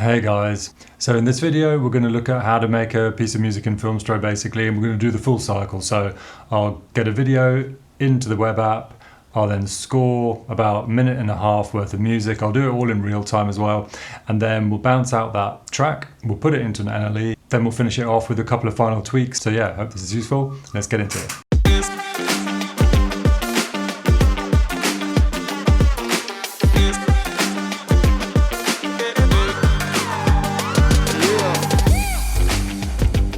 Hey guys, so in this video we're going to look at how to make a piece of music in Filmstro basically, and we're going to do the full cycle. So I'll get a video into the web app, I'll then score about 1.5 minutes worth of music, I'll do it all in real time as well, and then we'll bounce out that track, we'll put it into an NLE, then we'll finish it off with a couple of final tweaks. So yeah, hope this is useful, let's get into it.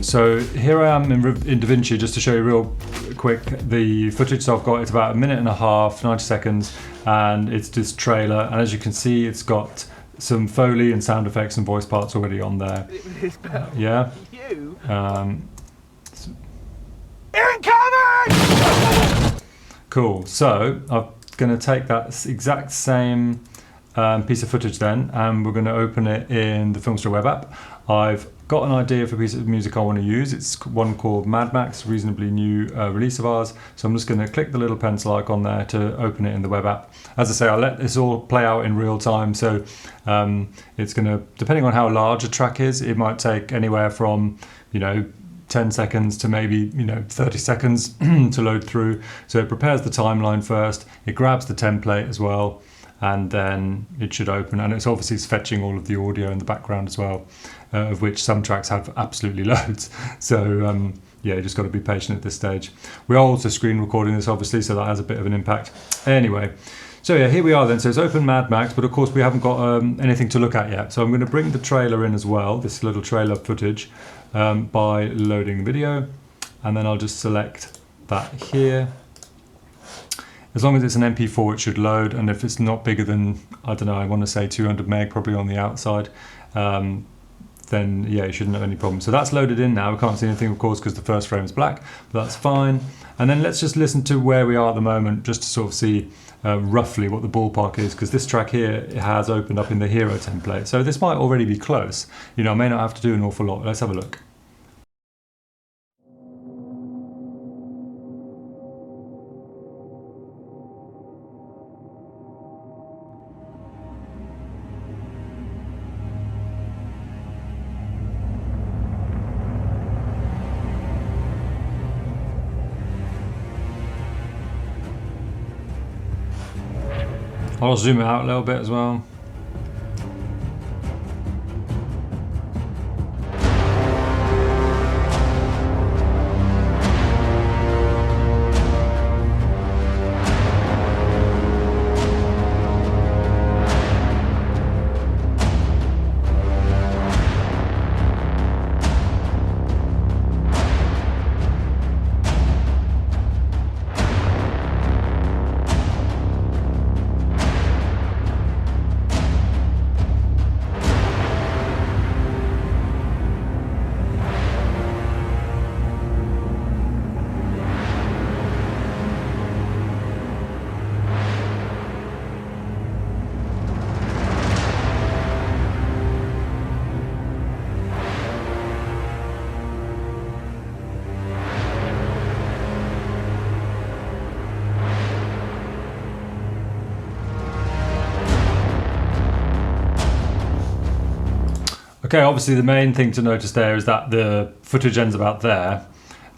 So here I am in DaVinci, just to show you real quick the footage. So I've got, it's about 1.5 minutes, 90 seconds, and it's this trailer. And as you can see, it's got some Foley and sound effects and voice parts already on there. Yeah. You. Incoming! Cool. So I'm going to take that exact same piece of footage then, and we're going to open it in the Filmstro web app. I've got an idea for a piece of music I want to use. It's one called Mad Max, reasonably new release of ours. So I'm just going to click the little pencil icon there to open it in the web app. As I say, I'll let this all play out in real time. So it's going to, depending on how large a track is, it might take anywhere from, 10 seconds to maybe 30 seconds to load through. So it prepares the timeline first, it grabs the template as well, and then it should open, and it's obviously fetching all of the audio in the background as well, of which some tracks have absolutely loads. So yeah, you just got to be patient at this stage. We are also screen recording this obviously, so that has a bit of an impact. Anyway, so yeah, here we are then. So it's open Mad Max, but of course we haven't got anything to look at yet. So I'm going to bring the trailer in as well, this little trailer footage, by loading the video, and then I'll just select that here. As long as it's an MP4, it should load, and if it's not bigger than, I don't know, I want to say 200 meg, probably on the outside, then yeah, you shouldn't have any problem. So that's loaded in now. We can't see anything, of course, because the first frame is black, but that's fine. And then let's just listen to where we are at the moment, just to sort of see roughly what the ballpark is, because this track here, it has opened up in the hero template. So this might already be close. I may not have to do an awful lot. Let's have a look. I'll zoom it out a little bit as well. Okay, obviously the main thing to notice there is that the footage ends about there,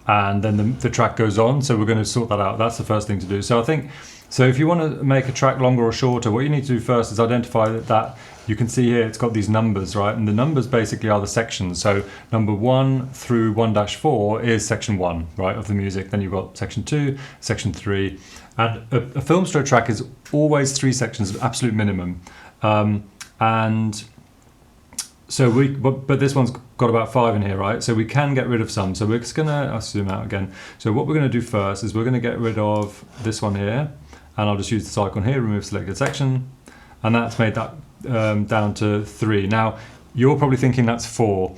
and then the track goes on, so we're going to sort that out. That's the first thing to do. So I think, so if you want to make a track longer or shorter, what you need to do first is identify that you can see here it's got these numbers, right? And the numbers basically are the sections. So number 1 through 1-4 is section 1, right, of the music. Then you've got section 2, section 3. And a Filmstro track is always 3 sections, absolute minimum. So but this one's got about 5 in here, right? So we can get rid of some. So we're just gonna, I'll zoom out again. So what we're gonna do first is we're gonna get rid of this one here, and I'll just use this icon here, remove selected section, and that's made that down to 3. Now, you're probably thinking that's 4,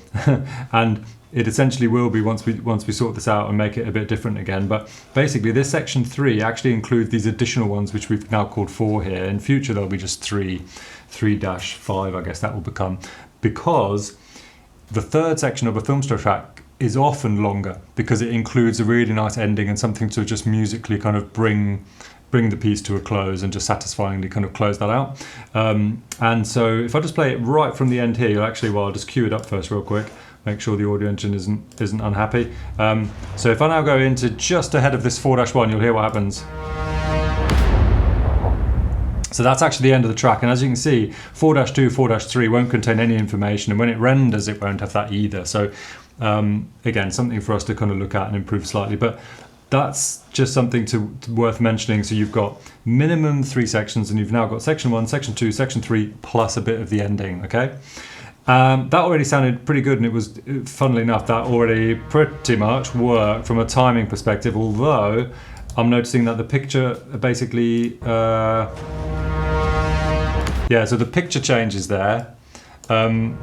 and it essentially will be once we sort this out and make it a bit different again. But basically this section 3 actually includes these additional ones, which we've now called 4 here. In future, there'll be just 3-5, I guess that will become, because the third section of a Filmstro track is often longer because it includes a really nice ending and something to just musically kind of bring bring the piece to a close and just satisfyingly kind of close that out. And so if I just play it right from the end here, you'll actually, well, I'll just cue it up first real quick, make sure the audio engine isn't unhappy. So if I now go into just ahead of this 4-1, you'll hear what happens. So that's actually the end of the track, and as you can see, 4-2, 4-3 won't contain any information, and when it renders it won't have that either. So again, something for us to kind of look at and improve slightly, but that's just something worth mentioning. So you've got minimum 3 sections, and you've now got section 1, section 2, section 3, plus a bit of the ending, okay? That already sounded pretty good, and it was, funnily enough, that already pretty much worked from a timing perspective, although I'm noticing that the picture basically, yeah, so the picture changes there, and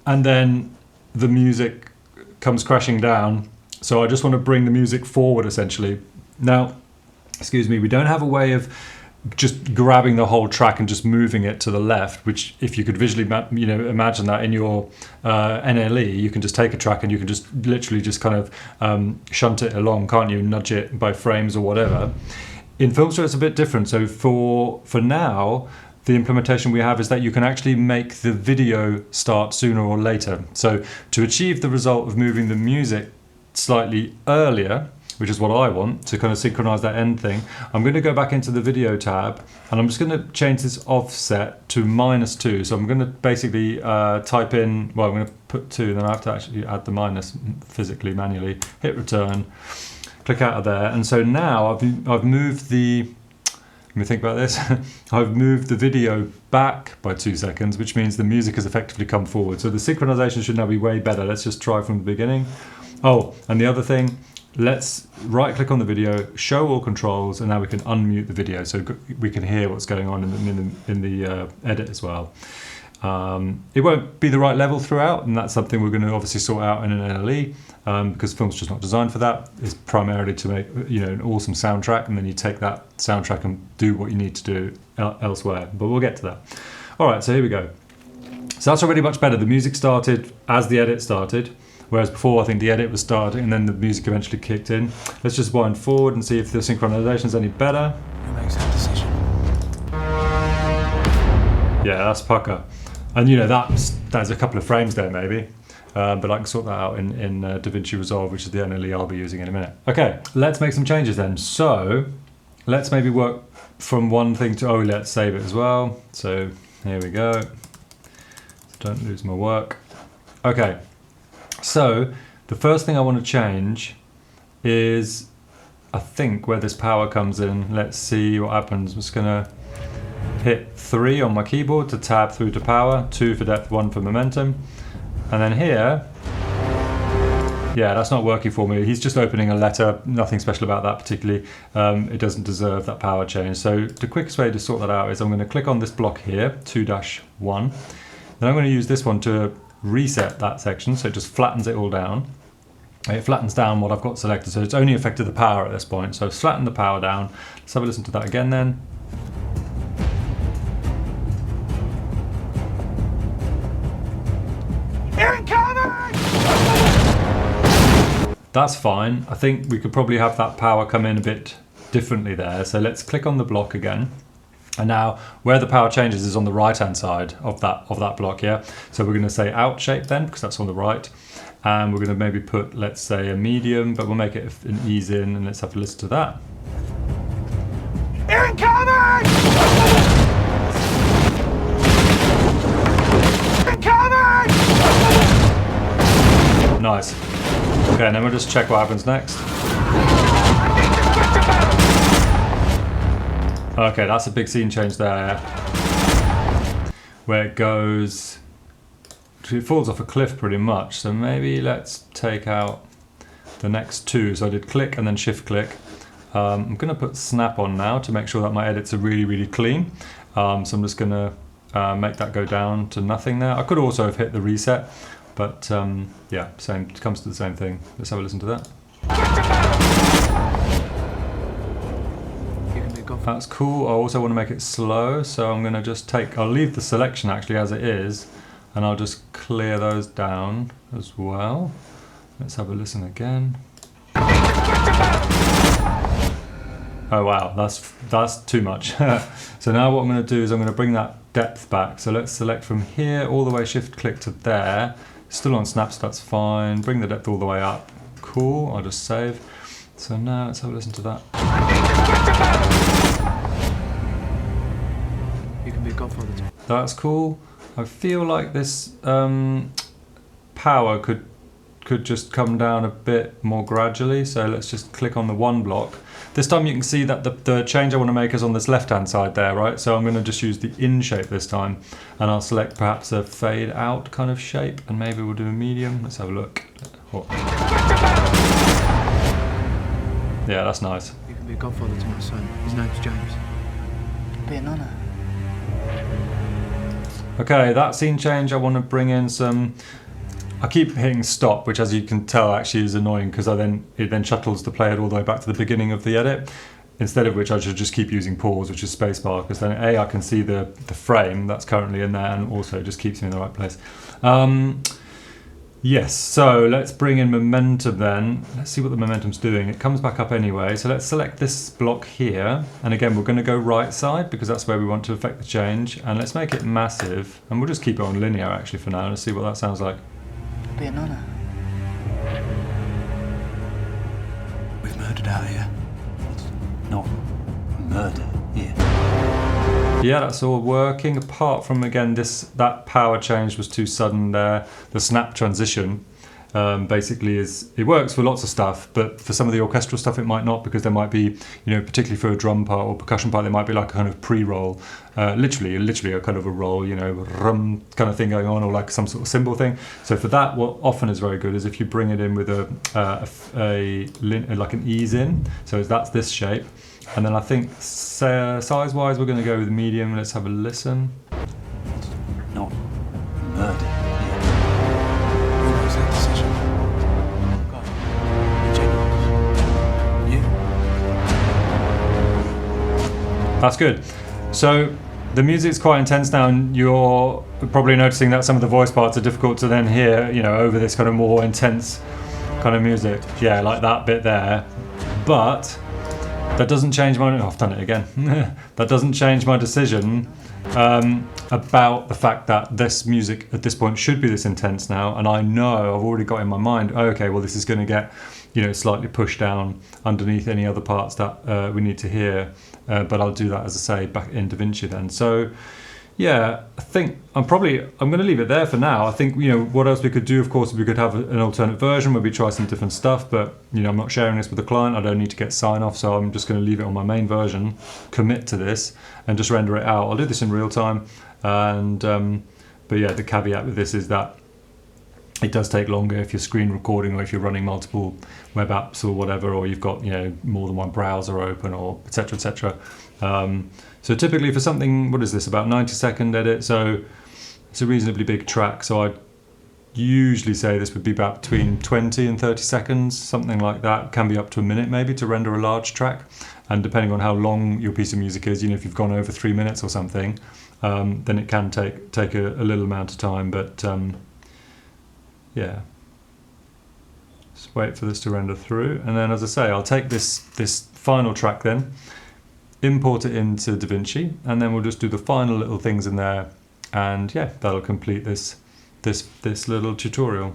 then the music comes crashing down. So I just want to bring the music forward, essentially. Now, excuse me, we don't have a way of just grabbing the whole track and just moving it to the left, which if you could visually imagine that in your NLE, you can just take a track and you can just literally just kind of shunt it along, can't you? Nudge it by frames or whatever. In Filmstro, it's a bit different. So for now, the implementation we have is that you can actually make the video start sooner or later. So to achieve the result of moving the music slightly earlier, which is what I want, to kind of synchronize that end thing, I'm going to go back into the video tab, and I'm just going to change this offset to -2. So I'm going to basically type in, well, I'm going to put 2, then I have to actually add the minus physically, manually, hit return, click out of there. And so now I've moved the, let me think about this, I've moved the video back by 2 seconds, which means the music has effectively come forward. So the synchronization should now be way better. Let's just try from the beginning. Oh, and the other thing, let's right click on the video, show all controls, and now we can unmute the video so we can hear what's going on in the edit as well. It won't be the right level throughout, and that's something we're going to obviously sort out in an NLE, because film's just not designed for that. It's primarily to make an awesome soundtrack, and then you take that soundtrack and do what you need to do elsewhere, but we'll get to that. All right, so here we go. So that's already much better. The music started as the edit started, whereas before I think the edit was starting and then the music eventually kicked in. Let's just wind forward and see if the synchronization is any better. Who makes that decision? Yeah, that's pucker. And there's a couple of frames there maybe, but I can sort that out in DaVinci Resolve, which is the NLE I'll be using in a minute. Okay, let's make some changes then. So let's maybe work from one thing to, let's save it as well. So here we go. Don't lose my work. Okay. So the first thing I want to change is, I think, where this power comes in. Let's see what happens. I'm just going to hit 3 on my keyboard to tab through to power, 2 for depth, 1 for momentum. And then here, yeah, that's not working for me. He's just opening a letter, nothing special about that particularly. It doesn't deserve that power change. So the quickest way to sort that out is I'm going to click on this block here, 2-1. Then I'm going to use this one to reset that section, so it just flattens it all down. It flattens down what I've got selected, so it's only affected the power at this point. So it's flattened the power down. Let's have a listen to that again then. That's fine. I think we could probably have that power come in a bit differently there. So let's click on the block again. And now where the power changes is on the right hand side of that block, yeah? So we're going to say out shape then, because that's on the right. And we're going to maybe put, let's say, a medium, but we'll make it an ease in, and let's have a listen to that. Incoming! Incoming! Nice. Okay, and then we'll just check what happens next. Okay, that's a big scene change there, where it goes, it falls off a cliff pretty much. So maybe let's take out the next 2. So I did click and then shift click. I'm going to put snap on now to make sure that my edits are really, really clean. So I'm just going to make that go down to nothing there. I could also have hit the reset, but yeah, same, it comes to the same thing. Let's have a listen to that. That's cool. I also want to make it slow, so I'm going to just I'll leave the selection actually as it is, and I'll just clear those down as well. Let's have a listen again. Oh wow, that's too much. So now what I'm going to do is I'm going to bring that depth back. So let's select from here all the way, shift click to there. Still on snap, so that's fine. Bring the depth all the way up. Cool, I'll just save. So now let's have a listen to that. You can be a godfather to me. That's cool. I feel like this power could just come down a bit more gradually. So let's just click on the one block. This time you can see that the change I want to make is on this left-hand side there, right? So I'm going to just use the in shape this time, and I'll select perhaps a fade out kind of shape, and maybe we'll do a medium. Let's have a look. Yeah, that's nice. You can be a godfather to my son. His name's James. It'd be an honour. Okay, that scene change, I want to bring in some... I keep hitting stop, which as you can tell actually is annoying because it then shuttles the player all the way back to the beginning of the edit. Instead of which I should just keep using pause, which is spacebar, because then I can see the frame that's currently in there, and also it just keeps me in the right place. Yes, so let's bring in momentum then. Let's see what the momentum's doing. It comes back up anyway, so let's select this block here. And again, we're going to go right side because that's where we want to affect the change. And let's make it massive. And we'll just keep it on linear actually for now. Let's see what that sounds like. It'd be an honour. We've murdered out here. Not murder here. Yeah, that's all working, apart from, again, that power change was too sudden there. The snap transition basically it works for lots of stuff, but for some of the orchestral stuff it might not, because there might be, particularly for a drum part or percussion part, there might be like a kind of pre-roll, literally a kind of a roll, rum kind of thing going on, or like some sort of cymbal thing. So for that, what often is very good is if you bring it in with like an ease in, so that's this shape. And then I think size-wise, we're going to go with medium. Let's have a listen. Not murder here. Who knows that decision? God. Genuine. You. That's good. So the music's quite intense now, and you're probably noticing that some of the voice parts are difficult to then hear, over this kind of more intense kind of music. Yeah, like that bit there. But that doesn't change my... Oh, I've done it again. That doesn't change my decision about the fact that this music at this point should be this intense now, and I know I've already got in my mind, okay, well, this is going to get, slightly pushed down underneath any other parts that we need to hear, but I'll do that, as I say, back in DaVinci then. So, yeah, I think I'm going to leave it there for now. I think, what else we could do, of course, we could have an alternate version where we try some different stuff, but, I'm not sharing this with the client. I don't need to get sign off, so I'm just going to leave it on my main version, commit to this, and just render it out. I'll do this in real time, and, but yeah, the caveat with this is that it does take longer if you're screen recording, or if you're running multiple web apps or whatever, or you've got, more than one browser open, or et cetera, et cetera. So typically for something, what is this, about 90-second edit, so it's a reasonably big track, so I'd usually say this would be about between 20 and 30 seconds, something like that. Can be up to a minute maybe to render a large track, and depending on how long your piece of music is, if you've gone over 3 minutes or something, then it can take a little amount of time, but yeah. Just wait for this to render through, and then, as I say, I'll take this final track then, import it into DaVinci, and then we'll just do the final little things in there, and yeah, that'll complete this little tutorial.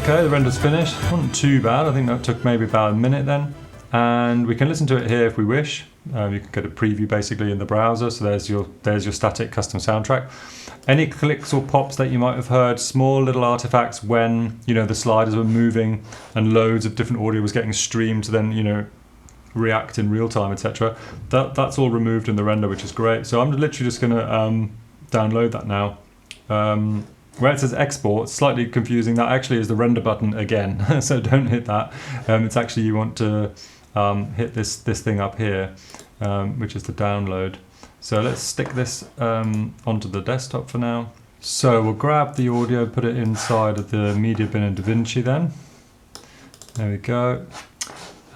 Okay, the render's finished. Wasn't too bad. I think that took maybe about a minute then. And we can listen to it here if we wish. You can get a preview basically in the browser. So there's your static custom soundtrack. Any clicks or pops that you might have heard, small little artifacts when the sliders were moving and loads of different audio was getting streamed to then react in real time, etc. That's all removed in the render, which is great. So I'm literally just going to download that now. Where it says export, slightly confusing. That actually is the render button again, so don't hit that. It's actually, you want to hit this thing up here, which is the download. So let's stick this onto the desktop for now. So we'll grab the audio, put it inside of the media bin in DaVinci then. There we go.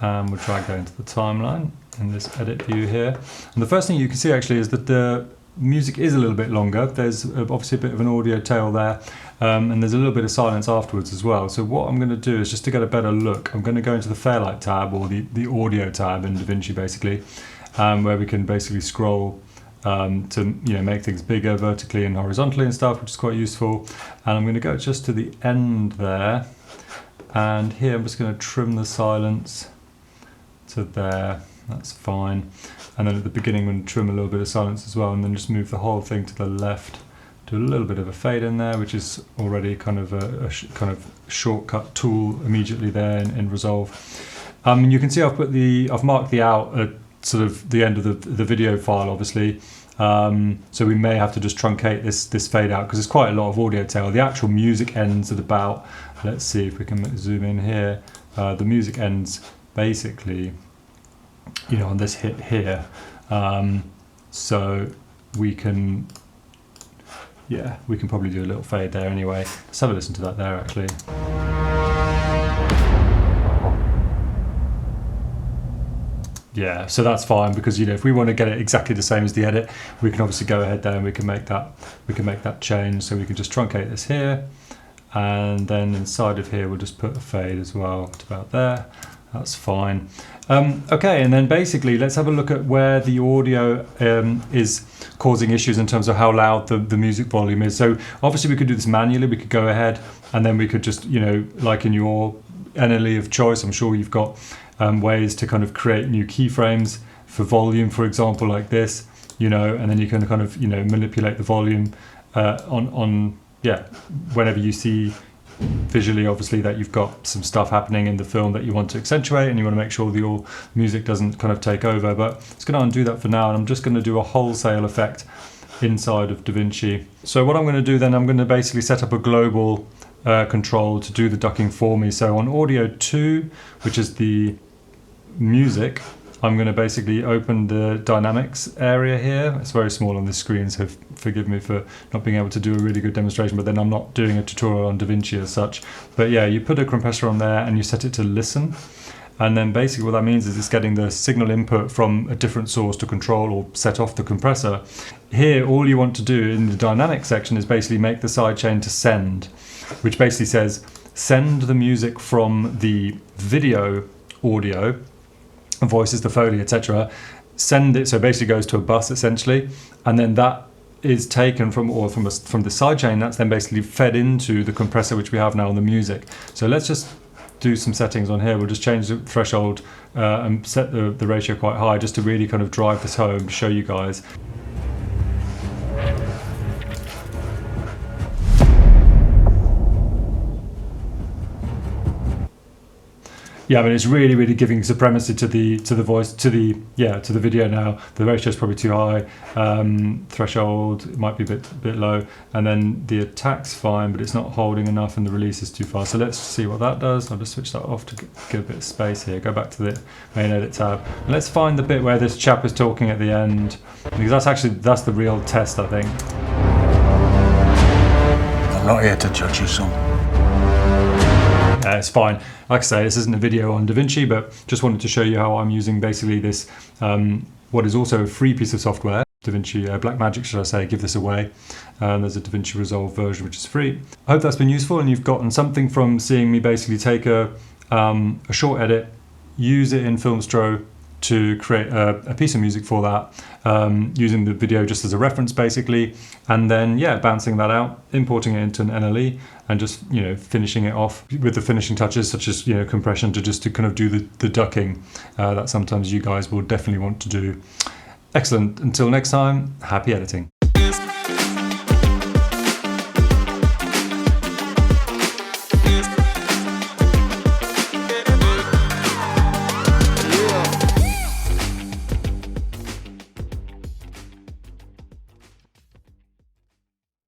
and we'll drag that into the timeline in this edit view here. And the first thing you can see actually is that the music is a little bit longer. There's obviously a bit of an audio tail there, and there's a little bit of silence afterwards as well. So what I'm going to do is, just to get a better look, I'm going to go into the Fairlight tab, or the audio tab in DaVinci basically, where we can basically scroll to make things bigger vertically and horizontally and stuff, which is quite useful. And I'm going to go just to the end there, and here I'm just going to trim the silence to there. That's fine. And then at the beginning I'm going to trim a little bit of silence as well, and then just move the whole thing to the left. Do a little bit of a fade in there, which is already kind of a kind of shortcut tool immediately there in Resolve. And you can see I've marked the out at sort of the end of the video file, obviously. So we may have to just truncate this fade out because there's quite a lot of audio tail. The actual music ends at about, let's see if we can zoom in here. The music ends basically, on this hit here. So we can probably do a little fade there anyway. Let's have a listen to that there actually. Yeah, so that's fine because if we want to get it exactly the same as the edit, we can obviously go ahead there and we can make that change. So we can just truncate this here, and then inside of here we'll just put a fade as well to about there. That's fine. Okay, and then basically let's have a look at where the audio is causing issues in terms of how loud the music volume is. So obviously we could do this manually. We could go ahead and then we could just, like in your NLE of choice, I'm sure you've got ways to kind of create new keyframes for volume, for example, like this, and then you can kind of, manipulate the volume whenever you see visually, obviously, that you've got some stuff happening in the film that you want to accentuate and you want to make sure that your music doesn't kind of take over. But it's going to undo that for now, and I'm just going to do a wholesale effect inside of DaVinci. So what I'm going to do then, I'm going to basically set up a global control to do the ducking for me. So on audio 2, which is the music, I'm going to basically open the dynamics area here. It's very small on this screen, so forgive me for not being able to do a really good demonstration, but then I'm not doing a tutorial on DaVinci as such. But yeah, you put a compressor on there and you set it to listen. And then basically what that means is it's getting the signal input from a different source to control or set off the compressor. Here, all you want to do in the dynamic section is basically make the sidechain to send, which basically says send the music from the video audio, voices, the Foley, etc. Send it, so it basically goes to a bus essentially, and then that is taken from the sidechain. That's then basically fed into the compressor which we have now on the music. So let's just do some settings on here. We'll just change the threshold and set the ratio quite high just to really kind of drive this home to show you guys. Yeah, but it's really giving supremacy to the voice, to the video now. The ratio is probably too high. Threshold might be a bit low, and then the attack's fine, but it's not holding enough, and the release is too fast. So let's see what that does. I'll just switch that off to give a bit of space here. Go back to the main edit tab. And let's find the bit where this chap is talking at the end, because that's the real test, I think. I'm not here to judge you, son. It's fine. Like I say, this isn't a video on DaVinci, but just wanted to show you how I'm using basically this, what is also a free piece of software, DaVinci Blackmagic, should I say, give this away. There's a DaVinci Resolve version which is free. I hope that's been useful and you've gotten something from seeing me basically take a short edit, use it in Filmstro to create a piece of music for that, using the video just as a reference basically, and then bouncing that out, importing it into an NLE, and just finishing it off with the finishing touches such as compression to kind of do the ducking that sometimes you guys will definitely want to do. Excellent. Until next time, happy editing.